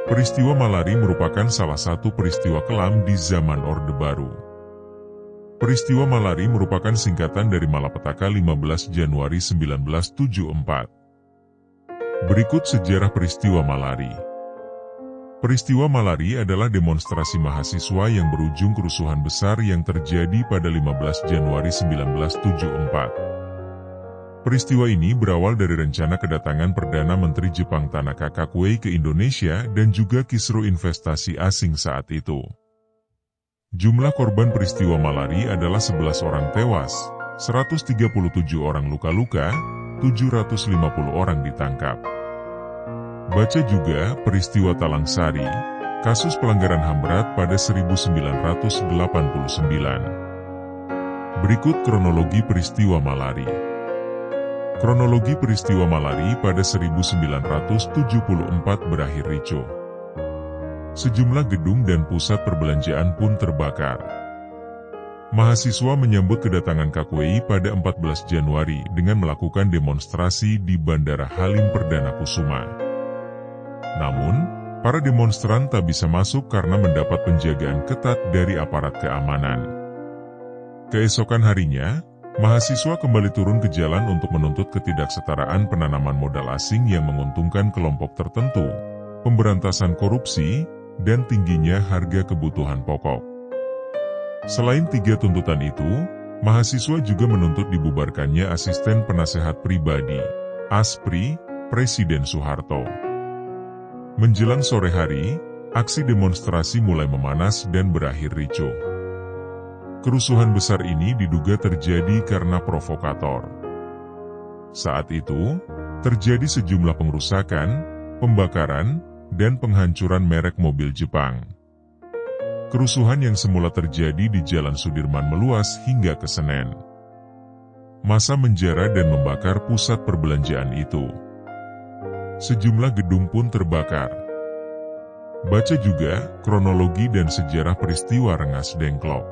Peristiwa Malari merupakan salah satu peristiwa kelam di zaman Orde Baru. Peristiwa Malari merupakan singkatan dari Malapetaka 15 Januari 1974. Berikut sejarah peristiwa Malari. Peristiwa Malari adalah demonstrasi mahasiswa yang berujung kerusuhan besar yang terjadi pada 15 Januari 1974. Peristiwa ini berawal dari rencana kedatangan Perdana Menteri Jepang Tanaka Kakuei ke Indonesia dan juga kisru investasi asing saat itu. Jumlah korban peristiwa Malari adalah 11 orang tewas, 137 orang luka-luka, 750 orang ditangkap. Baca juga peristiwa Talang Sari, kasus pelanggaran HAM berat pada 1989. Berikut kronologi peristiwa Malari. Kronologi peristiwa Malari pada 1974 berakhir ricuh. Sejumlah gedung dan pusat perbelanjaan pun terbakar. Mahasiswa menyambut kedatangan Kakuei pada 14 Januari dengan melakukan demonstrasi di Bandara Halim Perdana Kusuma. Namun, para demonstran tak bisa masuk karena mendapat penjagaan ketat dari aparat keamanan. Keesokan harinya, mahasiswa kembali turun ke jalan untuk menuntut ketidaksetaraan penanaman modal asing yang menguntungkan kelompok tertentu, pemberantasan korupsi, dan tingginya harga kebutuhan pokok. Selain tiga tuntutan itu, mahasiswa juga menuntut dibubarkannya Asisten Penasehat Pribadi, ASPRI, Presiden Soeharto. Menjelang sore hari, aksi demonstrasi mulai memanas dan berakhir ricuh. Kerusuhan besar ini diduga terjadi karena provokator. Saat itu, terjadi sejumlah pengerusakan, pembakaran, dan penghancuran merek mobil Jepang. Kerusuhan yang semula terjadi di Jalan Sudirman meluas hingga ke Senen. Massa menjara dan membakar pusat perbelanjaan itu. Sejumlah gedung pun terbakar. Baca juga kronologi dan sejarah peristiwa Rengas Dengklok.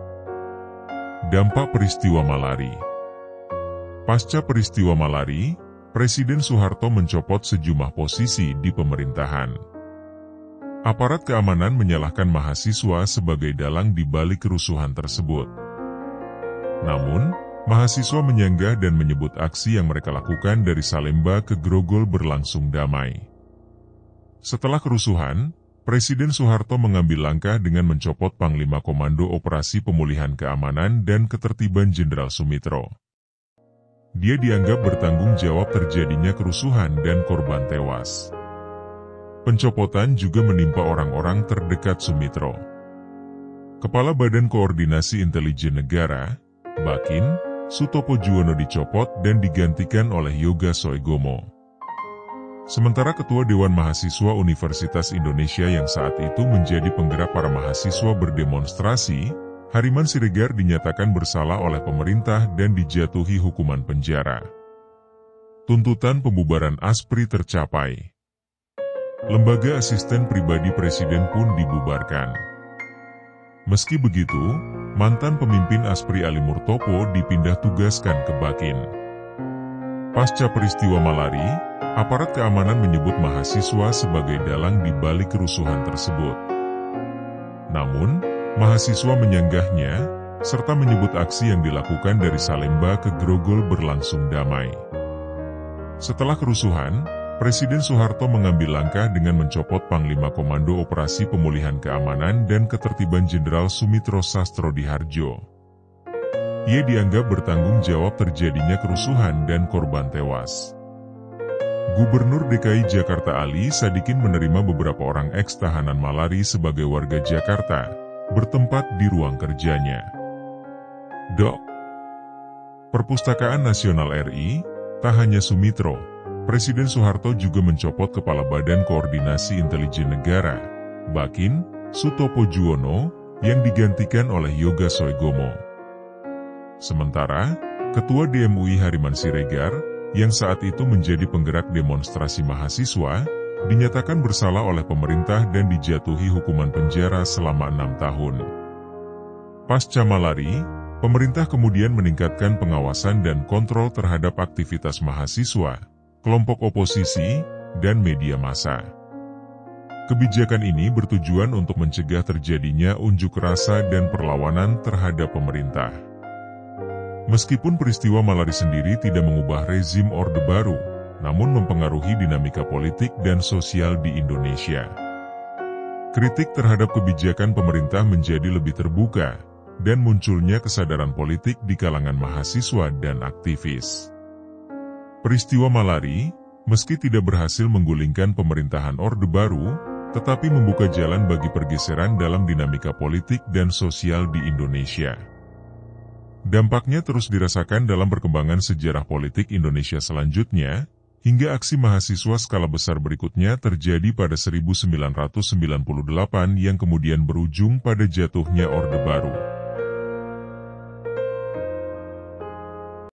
Dampak peristiwa Malari. Pasca peristiwa Malari, Presiden Soeharto mencopot sejumlah posisi di pemerintahan. Aparat keamanan menyalahkan mahasiswa sebagai dalang di balik kerusuhan tersebut. Namun, mahasiswa menyanggah dan menyebut aksi yang mereka lakukan dari Salemba ke Grogol berlangsung damai. Setelah kerusuhan, Presiden Soeharto mengambil langkah dengan mencopot Panglima Komando Operasi Pemulihan Keamanan dan Ketertiban Jenderal Sumitro. Dia dianggap bertanggung jawab terjadinya kerusuhan dan korban tewas. Pencopotan juga menimpa orang-orang terdekat Sumitro. Kepala Badan Koordinasi Intelijen Negara, Bakin, Sutopo Juwono dicopot dan digantikan oleh Yoga Soegomo. Sementara Ketua Dewan Mahasiswa Universitas Indonesia yang saat itu menjadi penggerak para mahasiswa berdemonstrasi, Hariman Siregar dinyatakan bersalah oleh pemerintah dan dijatuhi hukuman penjara. Tuntutan pembubaran ASPRI tercapai. Lembaga Asisten Pribadi Presiden pun dibubarkan. Meski begitu, mantan pemimpin ASPRI Ali Murtopo dipindah tugaskan ke Bakin. Pasca peristiwa Malari, aparat keamanan menyebut mahasiswa sebagai dalang di balik kerusuhan tersebut. Namun, mahasiswa menyanggahnya, serta menyebut aksi yang dilakukan dari Salemba ke Grogol berlangsung damai. Setelah kerusuhan, Presiden Soeharto mengambil langkah dengan mencopot Panglima Komando Operasi Pemulihan Keamanan dan Ketertiban Jenderal Sumitro Sastrodihardjo. Ia dianggap bertanggung jawab terjadinya kerusuhan dan korban tewas. Gubernur DKI Jakarta Ali Sadikin menerima beberapa orang eks-tahanan Malari sebagai warga Jakarta, bertempat di ruang kerjanya. Perpustakaan Nasional RI, tak hanya Sumitro, Presiden Soeharto juga mencopot Kepala Badan Koordinasi Intelijen Negara, Bakin, Sutopo Juwono, yang digantikan oleh Yoga Soegomo. Sementara, Ketua DMUI Hariman Siregar, yang saat itu menjadi penggerak demonstrasi mahasiswa, dinyatakan bersalah oleh pemerintah dan dijatuhi hukuman penjara selama 6 tahun. Pasca Malari, pemerintah kemudian meningkatkan pengawasan dan kontrol terhadap aktivitas mahasiswa, kelompok oposisi, dan media massa. Kebijakan ini bertujuan untuk mencegah terjadinya unjuk rasa dan perlawanan terhadap pemerintah. Meskipun peristiwa Malari sendiri tidak mengubah rezim Orde Baru, namun mempengaruhi dinamika politik dan sosial di Indonesia. Kritik terhadap kebijakan pemerintah menjadi lebih terbuka, dan munculnya kesadaran politik di kalangan mahasiswa dan aktivis. Peristiwa Malari, meski tidak berhasil menggulingkan pemerintahan Orde Baru, tetapi membuka jalan bagi pergeseran dalam dinamika politik dan sosial di Indonesia. Dampaknya terus dirasakan dalam perkembangan sejarah politik Indonesia selanjutnya, hingga aksi mahasiswa skala besar berikutnya terjadi pada 1998 yang kemudian berujung pada jatuhnya Orde Baru.